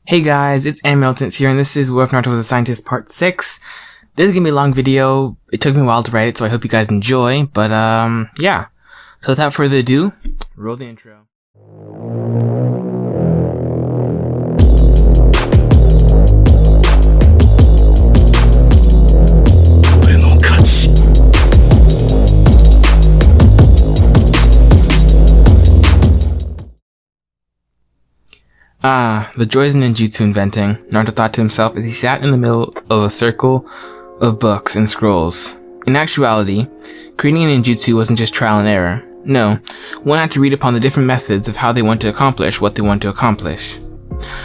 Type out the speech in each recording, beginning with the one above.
Hey guys, it's Lorentz here, and this is What If Naruto Was a Scientist Part 6. This is gonna be a long video. It took me a while to write it, so I hope you guys enjoy, but yeah. So without further ado, roll the intro. The Joys Ninjutsu inventing, Naruto thought to himself as he sat in the middle of a circle of books and scrolls. In actuality, creating a ninjutsu wasn't just trial and error. No, one had to read upon the different methods of how they want to accomplish what they want to accomplish.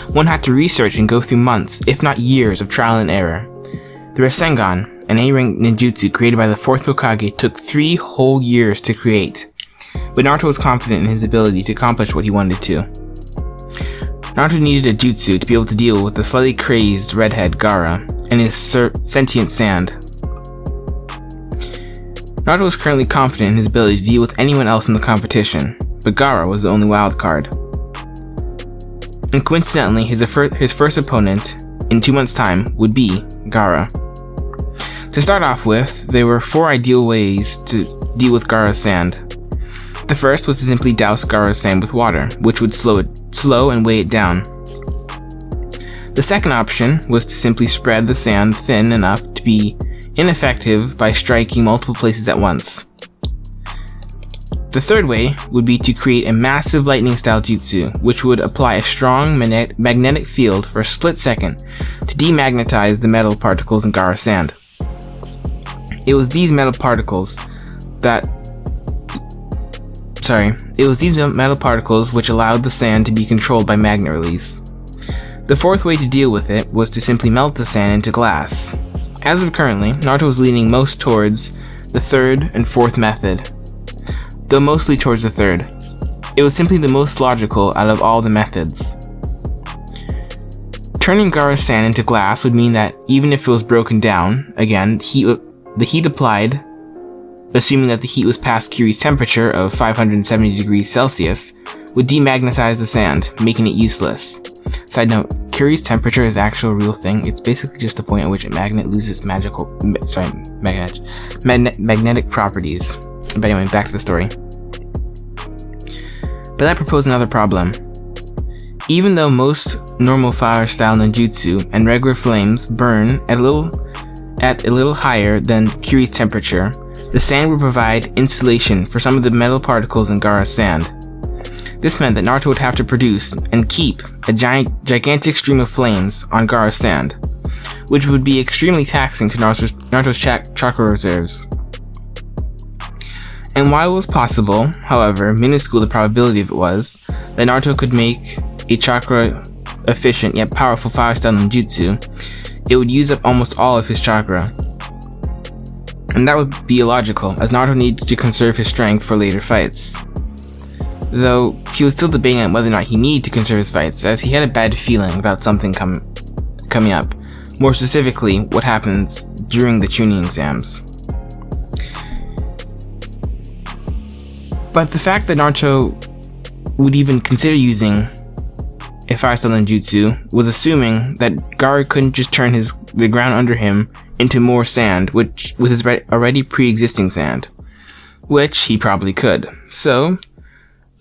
One had to research and go through months, if not years, of trial and error. The Rasengan, an A-rank ninjutsu created by the 4th Hokage, took 3 whole years to create. But Naruto was confident in his ability to accomplish what he wanted to. Naruto needed a jutsu to be able to deal with the slightly crazed redhead Gaara and his sentient sand. Naruto was currently confident in his ability to deal with anyone else in the competition, but Gaara was the only wild card. And coincidentally, his first opponent, in 2 months' time, would be Gaara. To start off with, there were 4 ideal ways to deal with Gaara's sand. The first was to simply douse Gaara's sand with water, which would slow and weigh it down. The second option was to simply spread the sand thin enough to be ineffective by striking multiple places at once. The third way would be to create a massive lightning-style jutsu, which would apply a strong magnetic field for a split second to demagnetize the metal particles in Gaara's sand. It was these metal particles which allowed the sand to be controlled by magnet release. The fourth way to deal with it was to simply melt the sand into glass. As of currently, Naruto was leaning most towards the third and fourth method, though mostly towards the third. It was simply the most logical out of all the methods. Turning Gaara's sand into glass would mean that even if it was broken down, again, the heat applied, assuming that the heat was past Kiri's temperature of 570 degrees Celsius, would demagnetize the sand, making it useless. Side note, Kiri's temperature is actual real thing. It's basically just the point at which a magnet loses magnetic properties. But anyway, back to the story. But that proposed another problem. Even though most normal fire style ninjutsu and regular flames burn at a little higher than Kiri's temperature, the sand would provide insulation for some of the metal particles in Gaara's sand. This meant that Naruto would have to produce and keep a gigantic stream of flames on Gaara's sand, which would be extremely taxing to Naruto's chakra reserves. And while it was possible, however minuscule the probability of it was, that Naruto could make a chakra efficient yet powerful fire style ninjutsu, it would use up almost all of his chakra. And that would be illogical, as Naruto needed to conserve his strength for later fights. Though, he was still debating on whether or not he needed to conserve his fights, as he had a bad feeling about something coming up. More specifically, what happens during the tuning exams. But the fact that Naruto would even consider using a fire style ninjutsu was assuming that Gaara couldn't just turn the ground under him into more sand, with his already pre-existing sand, which he probably could. So,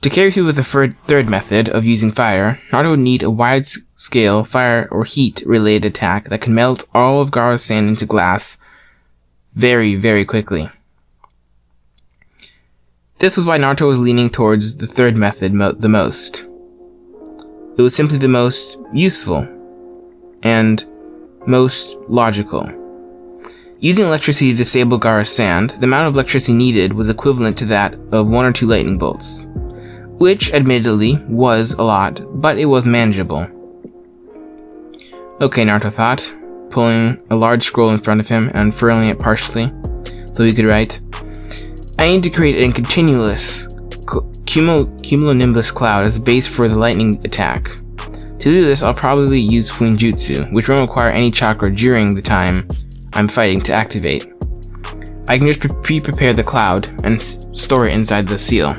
to carry through with the third method of using fire, Naruto would need a wide-scale fire or heat-related attack that can melt all of Gaara's sand into glass very, very quickly. This was why Naruto was leaning towards the third method the most. It was simply the most useful and most logical. Using electricity to disable Gaara's sand, the amount of electricity needed was equivalent to that of 1 or 2 lightning bolts, which admittedly was a lot, but it was manageable. Okay, Naruto thought, pulling a large scroll in front of him and unfurling it partially so he could write, I need to create a continuous cumulonimbus cloud as a base for the lightning attack. To do this, I'll probably use Fuinjutsu, which won't require any chakra during the time I'm fighting to activate. I can just pre-prepare the cloud and store it inside the seal.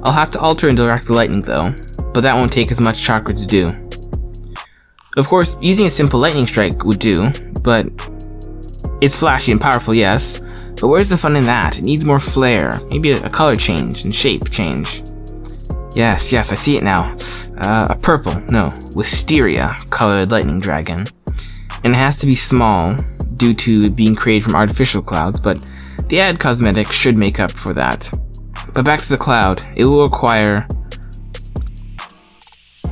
I'll have to alter and direct the lightning though, but that won't take as much chakra to do. Of course, using a simple lightning strike would do, but it's flashy and powerful, yes, but where's the fun in that? It needs more flair, maybe a color change and shape change. Yes, I see it now. A purple, no, Wisteria colored lightning dragon. And it has to be small due to it being created from artificial clouds, but the added cosmetics should make up for that. But back to the cloud, it will require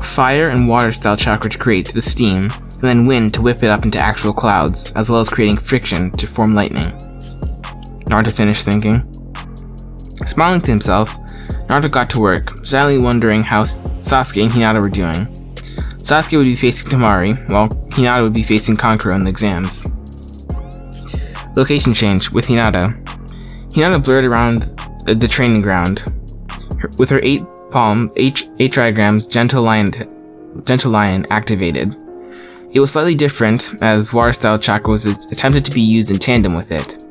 fire and water style chakra to create the steam, and then wind to whip it up into actual clouds, as well as creating friction to form lightning. Naruto finished thinking. Smiling to himself, Naruto got to work, sadly wondering how Sasuke and Hinata were doing. Sasuke would be facing Temari, while Hinata would be facing Kankuro in the exams. Location change with Hinata. Hinata blurred around the training ground. With her 8 diagrams, Gentle Lion activated. It was slightly different, as water-style chakra was attempted to be used in tandem with it.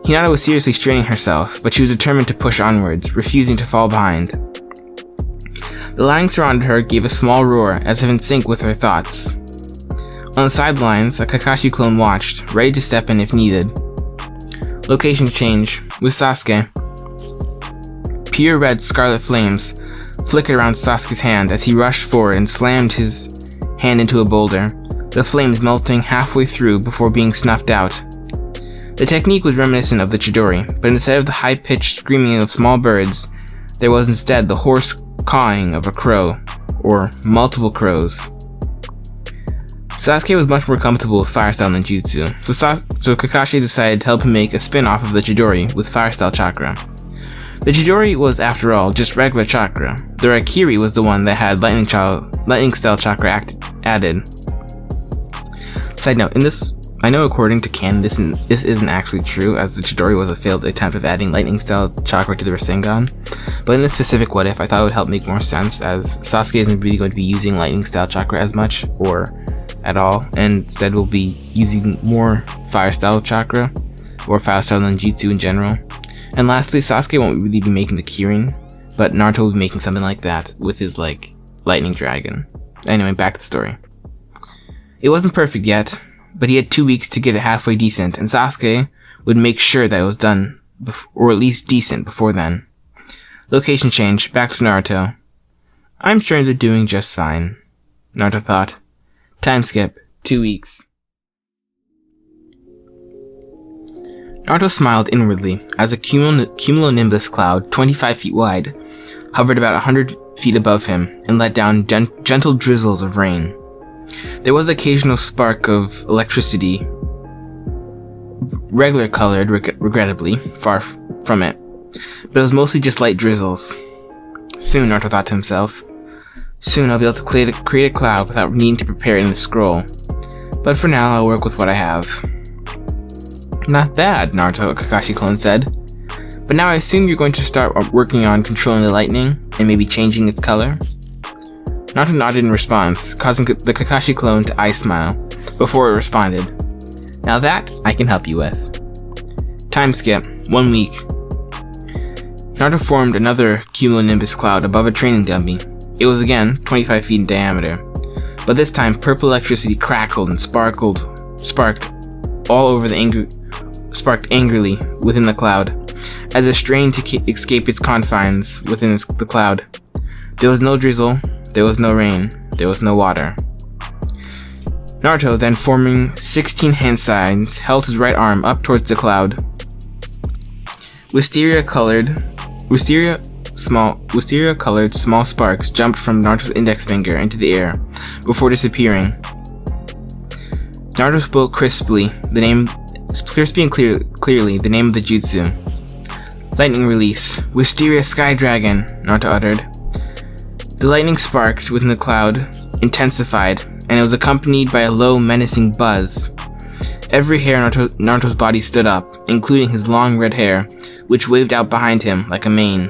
Hinata was seriously straining herself, but she was determined to push onwards, refusing to fall behind. The lining surrounded her gave a small roar, as if in sync with her thoughts. On the sidelines, a Kakashi clone watched, ready to step in if needed. Location change, with Sasuke. Pure red scarlet flames flickered around Sasuke's hand as he rushed forward and slammed his hand into a boulder, the flames melting halfway through before being snuffed out. The technique was reminiscent of the Chidori, but instead of the high-pitched screaming of small birds, there was instead the hoarse cawing of a crow, or multiple crows. Sasuke was much more comfortable with fire-style ninjutsu, so Kakashi decided to help him make a spin-off of the Chidori with fire-style chakra. The Chidori was, after all, just regular chakra. The Raikiri was the one that had lightning-style chakra added. Side note, I know according to canon this isn't actually true, as the Chidori was a failed attempt of adding lightning-style chakra to the Rasengan, but in this specific what-if, I thought it would help make more sense, as Sasuke isn't really going to be using lightning-style chakra as much, or at all, and instead will be using more fire-style chakra, or fire-style ninjutsu in general. And lastly, Sasuke won't really be making the Kirin, but Naruto will be making something like that with his, lightning dragon. Anyway, back to the story. It wasn't perfect yet, but he had 2 weeks to get it halfway decent, and Sasuke would make sure that it was done, or at least decent, before then. Location change, back to Naruto. I'm sure they're doing just fine, Naruto thought. Time skip, 2 weeks. Naruto smiled inwardly as a cumulonimbus cloud, 25 feet wide, hovered about 100 feet above him and let down gentle drizzles of rain. There was an occasional spark of electricity, regular colored, regrettably, far from it, but it was mostly just light drizzles. Soon, Naruto thought to himself, soon I'll be able to create a cloud without needing to prepare it in the scroll, but for now I'll work with what I have. Not bad, Naruto, Kakashi clone said. But now I assume you're going to start working on controlling the lightning, and maybe changing its color? Naruto nodded in response, causing the Kakashi clone to eye smile, before it responded. Now that, I can help you with. Time skip, 1 week. Naruto formed another cumulonimbus cloud above a training dummy. It was again 25 feet in diameter, but this time purple electricity crackled and sparked all over sparked angrily within the cloud, as it strained to escape its confines within the cloud. There was no drizzle, there was no rain, there was no water. Naruto, then forming 16 hand signs, held his right arm up towards the cloud. Wisteria-colored small sparks jumped from Naruto's index finger into the air, before disappearing. Naruto spoke crisply and clearly the name of the jutsu. Lightning release. Wisteria Sky Dragon, Naruto uttered. The lightning sparked within the cloud, intensified, and it was accompanied by a low, menacing buzz. Every hair on Naruto's body stood up, including his long red hair, which waved out behind him like a mane.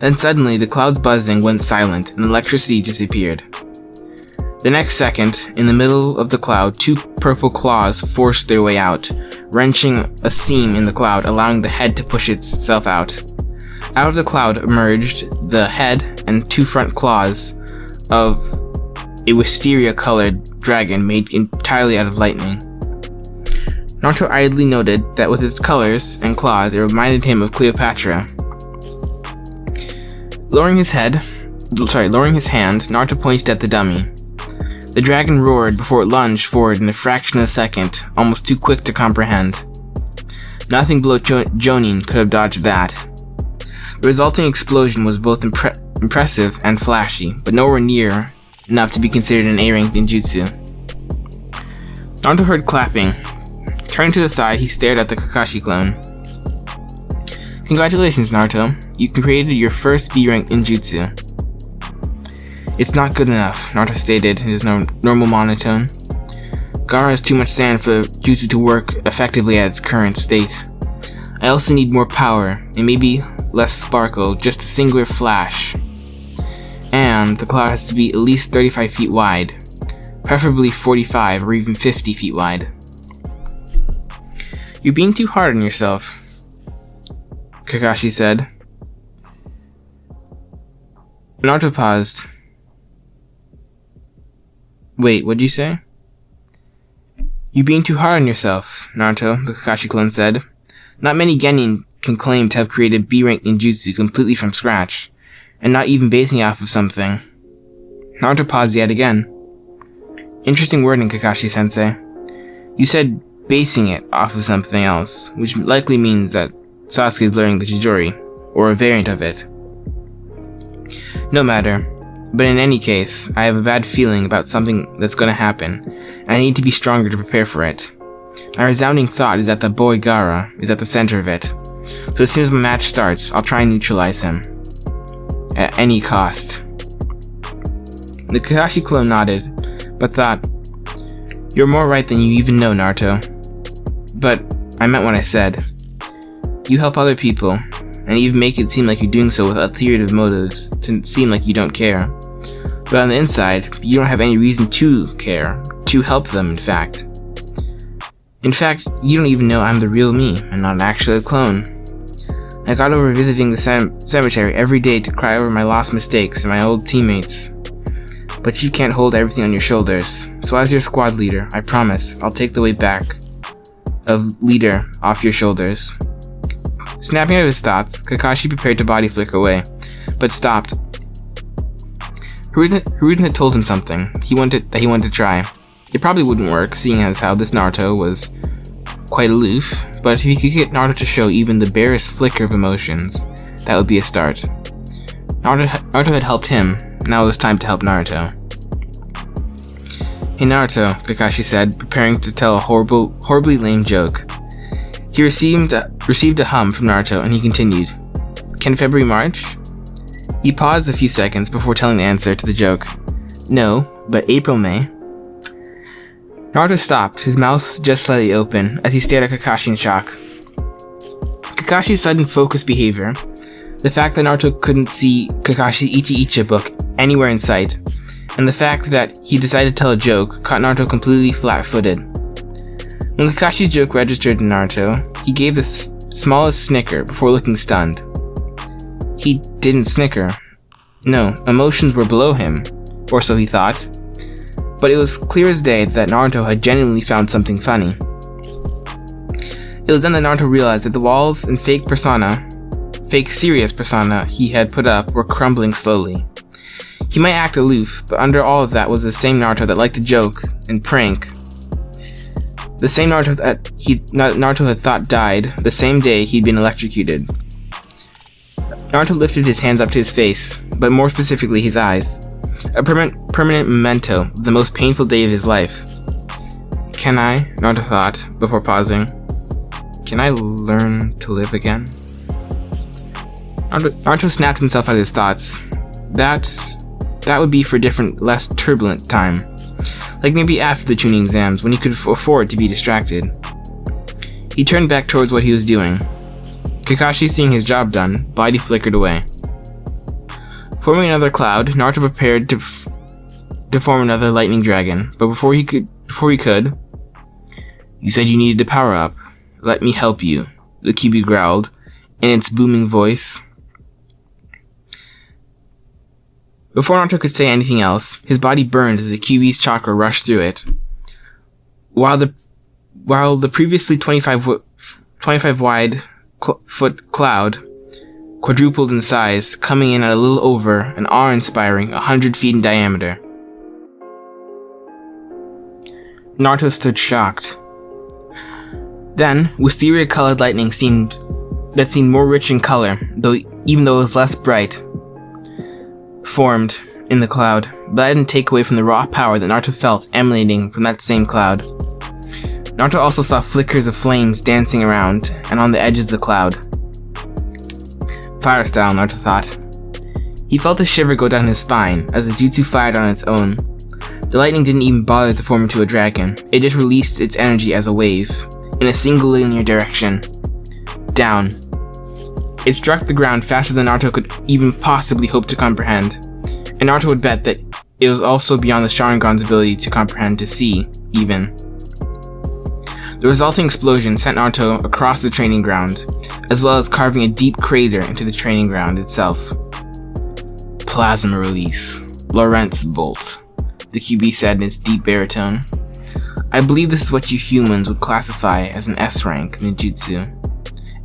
Then suddenly, the cloud's buzzing went silent, and the electricity disappeared. The next second, in the middle of the cloud, 2 purple claws forced their way out, wrenching a seam in the cloud, allowing the head to push itself out. Out of the cloud emerged the head and 2 front claws of a Wisteria-colored dragon made entirely out of lightning. Naruto idly noted that with its colors and claws, it reminded him of Cleopatra. Lowering his hand, Naruto pointed at the dummy. The dragon roared before it lunged forward in a fraction of a second, almost too quick to comprehend. Nothing below Jonin could have dodged that. The resulting explosion was both impressive and flashy, but nowhere near enough to be considered an A-rank ninjutsu. Naruto heard clapping. Turning to the side, he stared at the Kakashi clone. Congratulations, Naruto. You created your first B-rank ninjutsu. It's not good enough, Naruto stated in his normal monotone. Gaara has too much sand for the jutsu to work effectively at its current state. I also need more power, and maybe less sparkle, just a singular flash. And the cloud has to be at least 35 feet wide, preferably 45 or even 50 feet wide. You're being too hard on yourself, Kakashi said. Naruto paused. Wait, what'd you say? You're being too hard on yourself, Naruto, the Kakashi clone said. Not many genin can claim to have created B-rank ninjutsu completely from scratch, and not even basing it off of something. Naruto paused yet again. Interesting wording, Kakashi-sensei. You said basing it off of something else, which likely means that Sasuke is learning the Chidori, or a variant of it. No matter. But in any case, I have a bad feeling about something that's going to happen, and I need to be stronger to prepare for it. My resounding thought is that the boy Gaara is at the center of it, so as soon as my match starts, I'll try and neutralize him. At any cost. The Kakashi clone nodded, but thought, You're more right than you even know, Naruto. But I meant what I said. You help other people, and even make it seem like you're doing so with ulterior motives to seem like you don't care. But on the inside, you don't have any reason to care, to help them, in fact. In fact, you don't even know I'm the real me, and not actually a clone. I got over visiting the cemetery every day to cry over my lost mistakes and my old teammates. But you can't hold everything on your shoulders, so as your squad leader, I promise I'll take the weight back of leader off your shoulders. Snapping out of his thoughts, Kakashi prepared to body flick away, but stopped. Hiruzen had told him something he wanted to try. It probably wouldn't work, seeing as how this Naruto was quite aloof, but if he could get Naruto to show even the barest flicker of emotions, that would be a start. Naruto had helped him, now it was time to help Naruto. Hey Naruto, Kakashi said, preparing to tell a horribly lame joke. He received a hum from Naruto, and he continued, Can February March? He paused a few seconds before telling the answer to the joke. No, but April May. Naruto stopped, his mouth just slightly open, as he stared at Kakashi in shock. Kakashi's sudden focused behavior, the fact that Naruto couldn't see Kakashi's Ichi book anywhere in sight, and the fact that he decided to tell a joke caught Naruto completely flat-footed. When Kakashi's joke registered in Naruto, he gave the smallest snicker before looking stunned. He didn't snicker. No, emotions were below him, or so he thought. But it was clear as day that Naruto had genuinely found something funny. It was then that Naruto realized that the walls and fake serious persona he had put up were crumbling slowly. He might act aloof, but under all of that was the same Naruto that liked to joke and prank. The same Naruto that Naruto had thought died the same day he'd been electrocuted. Naruto lifted his hands up to his face, but more specifically his eyes. A permanent memento of the most painful day of his life. Can I, Naruto thought, before pausing, can I learn to live again? Naruto snapped himself out of his thoughts. That would be for a different, less turbulent time. Like maybe after the tuning exams, when he could afford to be distracted. He turned back towards what he was doing. Kakashi, seeing his job done, body flickered away. Forming another cloud, Naruto prepared to form another lightning dragon, but before he could, you said you needed to power up. Let me help you, the Kyuubi growled, in its booming voice. Before Naruto could say anything else, his body burned as the Kyuubi's chakra rushed through it. While the previously 25 wide foot cloud quadrupled in size, coming in at a little over an awe-inspiring 100 feet in diameter. Naruto stood shocked. Then, Wisteria-colored lightning seemed more rich in color, even though it was less bright, formed in the cloud, but that didn't take away from the raw power that Naruto felt emanating from that same cloud. Naruto also saw flickers of flames dancing around and on the edges of the cloud. Fire style, Naruto thought. He felt a shiver go down his spine as the jutsu fired on its own. The lightning didn't even bother to form into a dragon, it just released its energy as a wave, in a single linear direction. Down. It struck the ground faster than Naruto could even possibly hope to comprehend, and Naruto would bet that it was also beyond the Sharingan's ability to comprehend, to see, even. The resulting explosion sent Naruto across the training ground, as well as carving a deep crater into the training ground itself. Plasma release. Lorentz bolt, the Kyuubi said in its deep baritone. I believe this is what you humans would classify as an S-rank ninjutsu.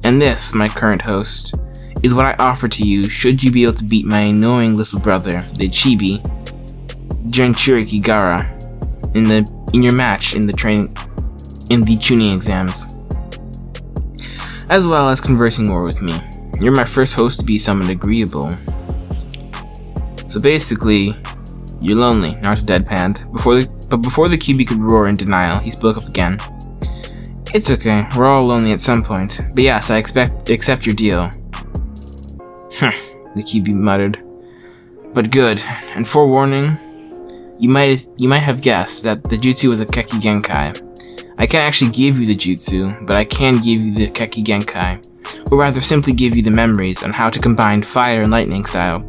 And this, my current host, is what I offer to you should you be able to beat my annoying little brother, the Chibi, Jinchuriki Gaara, in your match in the tuning exams. As well as conversing more with me. You're my first host to be someone agreeable. So basically, you're lonely, Naruto deadpanned. Before the Kyuubi could roar in denial, he spoke up again. It's okay, we're all lonely at some point. But yes, I accept your deal. The Kyuubi muttered. But good, and forewarning, you might have guessed that the jutsu was a Keki Genkai. I can't actually give you the jutsu, but I can give you the Keki Genkai, or rather simply give you the memories on how to combine fire and lightning style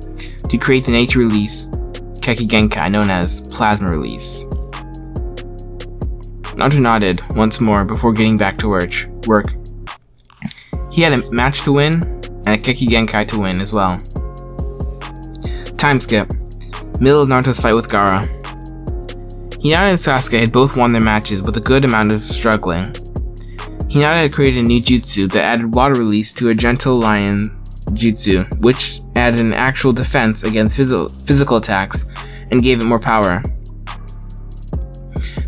to create the nature release Keki Genkai known as Plasma Release. Naruto nodded once more before getting back to work. He had a match to win and a Keki Genkai to win as well. Time skip. Middle of Naruto's fight with Gaara. Hinata and Sasuke had both won their matches with a good amount of struggling. Hinata had created a new jutsu that added water release to a gentle lion jutsu, which added an actual defense against physical attacks and gave it more power.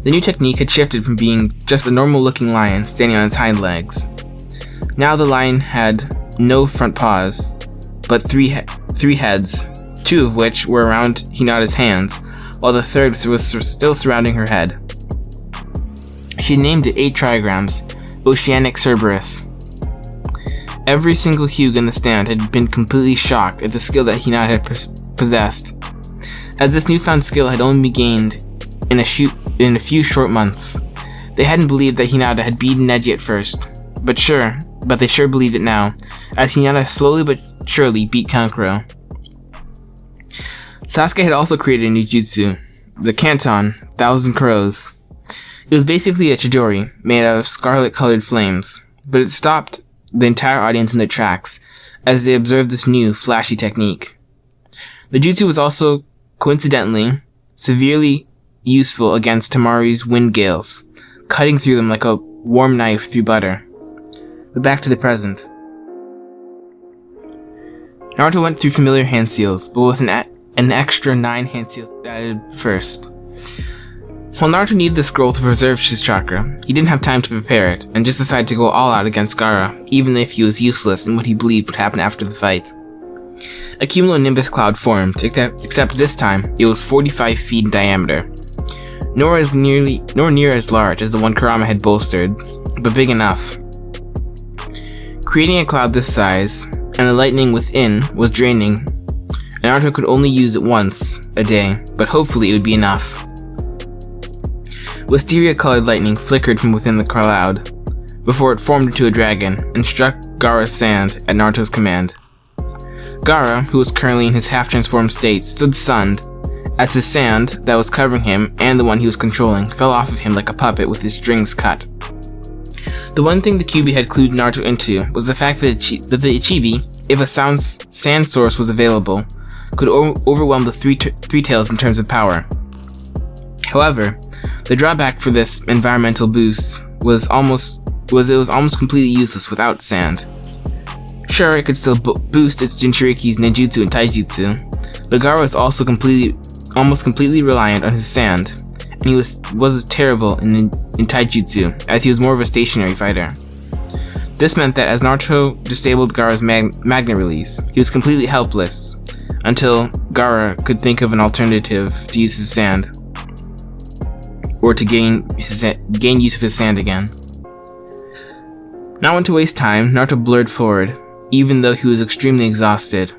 The new technique had shifted from being just a normal-looking lion standing on its hind legs. Now the lion had no front paws, but three heads, two of which were around Hinata's hands, while the third was still surrounding her head. She named it 8 trigrams, Oceanic Cerberus. Every single Hyuga in the stand had been completely shocked at the skill that Hinata had possessed, as this newfound skill had only been gained in a few short months. They hadn't believed that Hinata had beaten Neji at first, but they sure believed it now, as Hinata slowly but surely beat Kankuro. Sasuke had also created a new jutsu, the Katon, 1,000 Crows. It was basically a Chidori, made out of scarlet-colored flames, but it stopped the entire audience in their tracks as they observed this new, flashy technique. The jutsu was also, coincidentally, severely useful against Tamari's wind gales, cutting through them like a warm knife through butter. But back to the present. Naruto went through familiar hand seals, but with an extra 9 hand seals added first. While Naruto needed the scroll to preserve his chakra, he didn't have time to prepare it, and just decided to go all out against Gaara, even if he was useless in what he believed would happen after the fight. A cumulonimbus cloud formed, except this time, it was 45 feet in diameter. Nor near as large as the one Kurama had bolstered, but big enough. Creating a cloud this size, and the lightning within was draining, and Naruto could only use it once a day, but hopefully it would be enough. Wisteria-colored lightning flickered from within the cloud, before it formed into a dragon, and struck Gaara's sand at Naruto's command. Gaara, who was currently in his half-transformed state, stood stunned, as his sand that was covering him, and the one he was controlling, fell off of him like a puppet with his strings cut. The one thing the Kyuubi had clued Naruto into was the fact that the Ichibi, if a sand source was available, could overwhelm the Three Tails in terms of power. However, the drawback for this environmental boost was it was almost completely useless without sand. Sure, it could still boost its Jinchuriki's ninjutsu and taijutsu, but Gaara was also almost completely reliant on his sand, and he was terrible in taijutsu, as he was more of a stationary fighter. This meant that as Naruto disabled Gaara's magnet release, he was completely helpless, until Gaara could think of an alternative to use his sand, or to gain use of his sand again. Not want to waste time, Naruto blurred forward, even though he was extremely exhausted.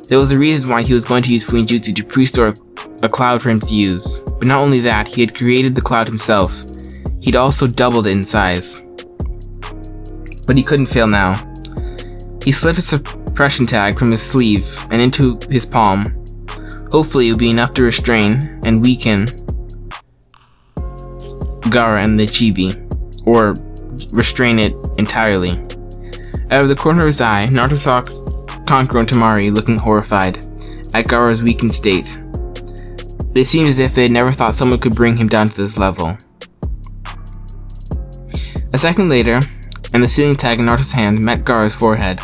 There was a reason why he was going to use Fuinjutsu to pre-store a cloud for him to use, but not only that, he had created the cloud himself. He'd also doubled it in size. But he couldn't fail now. He slipped a suppression tag from his sleeve and into his palm. Hopefully it would be enough to restrain and weaken Gaara and the Chibi, or restrain it entirely. Out of the corner of his eye, Naruto saw Kankuro and Temari looking horrified at Gaara's weakened state. They seemed as if they had never thought someone could bring him down to this level. A second later, and the sealing tag in Naruto's hand met Gaara's forehead.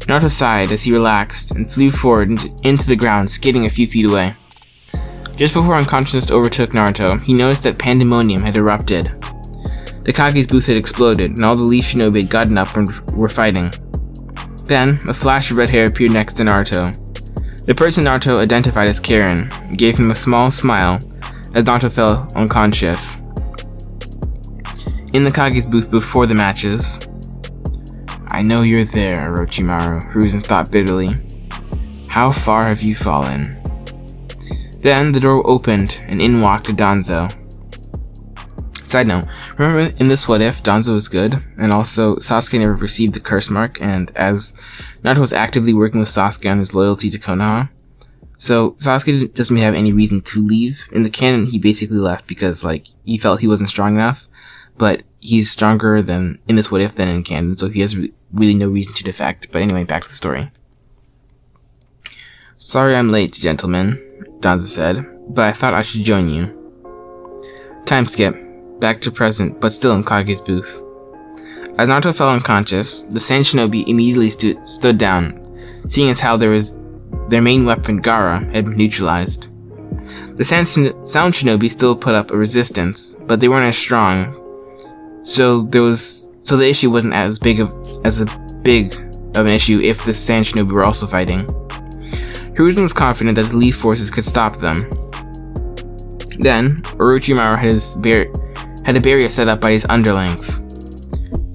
Naruto sighed as he relaxed and flew forward into the ground, skidding a few feet away. Just before unconsciousness overtook Naruto, he noticed that pandemonium had erupted. The Kage's booth had exploded, and all the Leaf Shinobi had gotten up and were fighting. Then, a flash of red hair appeared next to Naruto. The person Naruto identified as Karen gave him a small smile as Naruto fell unconscious. In the Kage's booth before the matches, "I know you're there, Orochimaru," Hiruzen thought bitterly. "How far have you fallen?" Then the door opened and in walked Danzo. Side note, remember in this What If, Danzo was good, and also Sasuke never received the curse mark, and as Naruto was actively working with Sasuke on his loyalty to Konoha, so Sasuke doesn't have any reason to leave. In the canon, he basically left because he felt he wasn't strong enough, but he's stronger than in this What If than in canon, so he has really no reason to defect. But anyway, back to the story. "Sorry I'm late, gentlemen," Danzo said, "but I thought I should join you." Time skip. Back to present, but still in Kage's booth. As Naruto fell unconscious, the Sand Shinobi immediately stood down, seeing as how their main weapon, Gaara, had been neutralized. The Sound Shinobi still put up a resistance, but they weren't as strong, so the issue wasn't as big of an issue if the Sand Shinobi were also fighting. Hiruzen was confident that the Leaf forces could stop them. Then, Orochimaru had a barrier set up by his underlings.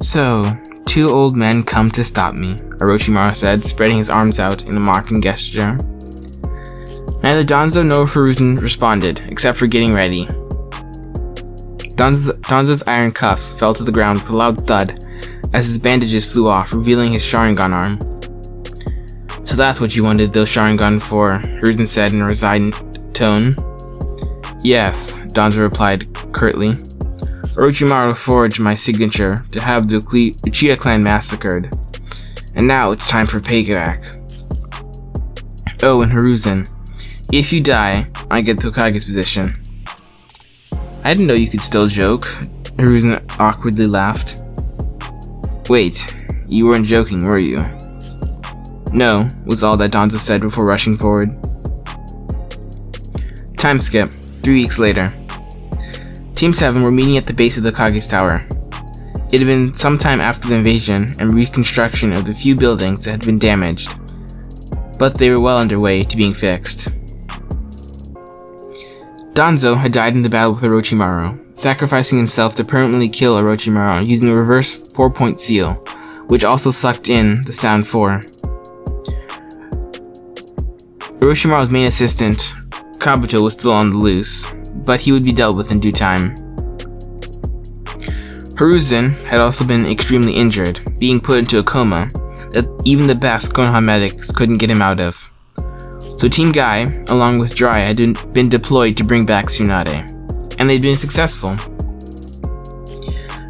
"So, 2 old men come to stop me," Orochimaru said, spreading his arms out in a mocking gesture. Neither Danzo nor Hiruzen responded, except for getting ready. Danzo's iron cuffs fell to the ground with a loud thud as his bandages flew off, revealing his Sharingan arm. "So that's what you wanted those Sharingan for," Hiruzen said in a resigned tone. "Yes," Danzo replied curtly. "Orochimaru forged my signature to have the Uchiha clan massacred. And now it's time for payback. Oh, and Hiruzen, if you die, I get the Hokage's position." "I didn't know you could still joke," Hiruzen awkwardly laughed. "Wait, you weren't joking, were you?" "No," was all that Danzo said before rushing forward. Time skip. 3 weeks later. Team 7 were meeting at the base of the Kage's tower. It had been some time after the invasion and reconstruction of the few buildings that had been damaged, but they were well underway to being fixed. Danzo had died in the battle with Orochimaru, sacrificing himself to permanently kill Orochimaru using the reverse 4-point seal, which also sucked in the Sound 4. Orochimaru's main assistant, Kabuto, was still on the loose, but he would be dealt with in due time. Hiruzen had also been extremely injured, being put into a coma that even the best Konoha medics couldn't get him out of. So Team Guy, along with Jiraiya, had been deployed to bring back Tsunade, and they'd been successful.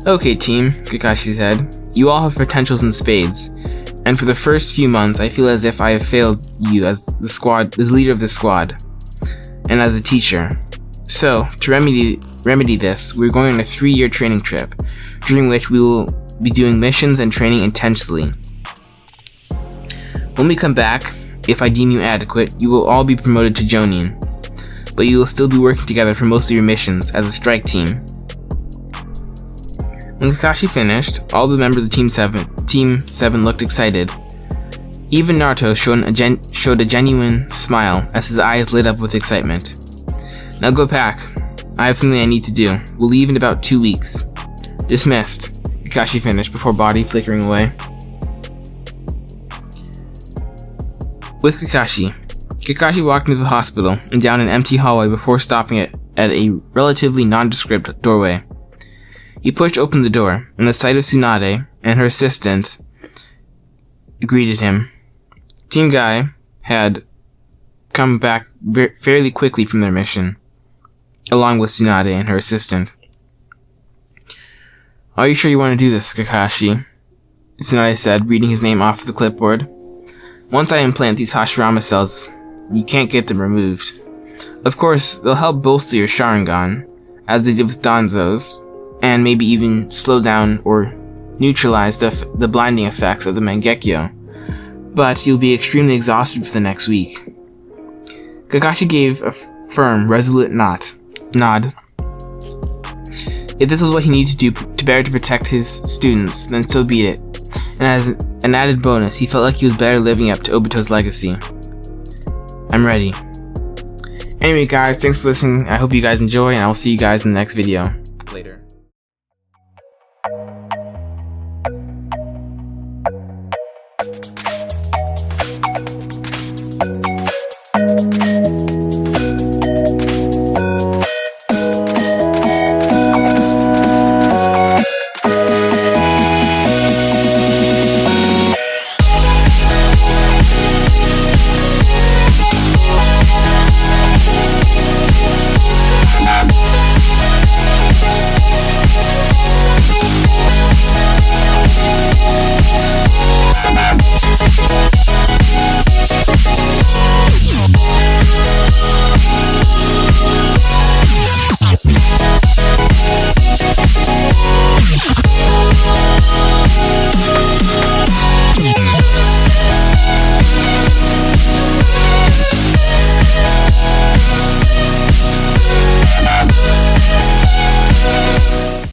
"Okay team," Kakashi said, "you all have potentials in spades. and for the first few months I feel as if I have failed you as leader of the squad, and as a teacher. So, to remedy this, we're going on a 3-year training trip, during which we will be doing missions and training intensely. When we come back, if I deem you adequate, you will all be promoted to Jonin, but you will still be working together for most of your missions as a strike team. When Kakashi finished, all the members of Team 7 looked excited. Even Naruto showed a genuine smile as his eyes lit up with excitement. Now go pack. I have something I need to do. We'll leave in about 2 weeks. Dismissed, Kakashi finished before body flickering away. With Kakashi walked into the hospital and down an empty hallway before stopping at a relatively nondescript doorway. He pushed open the door, and the sight of Tsunade and her assistant greeted him. Team Guy had come back fairly quickly from their mission, along with Tsunade and her assistant. "Are you sure you want to do this, Kakashi?" Tsunade said, reading his name off the clipboard. "Once I implant these Hashirama cells, you can't get them removed. Of course, they'll help bolster your Sharingan, as they did with Danzo's, and maybe even slow down or neutralize the blinding effects of the Mangekyo, but you'll be extremely exhausted for the next week." Kakashi gave a firm, resolute nod. If this was what he needed to do to better to protect his students, then so be it. And as an added bonus, he felt like he was better living up to Obito's legacy. I'm ready. Anyway guys, thanks for listening. I hope you guys enjoy, and I will see you guys in the next video. Later.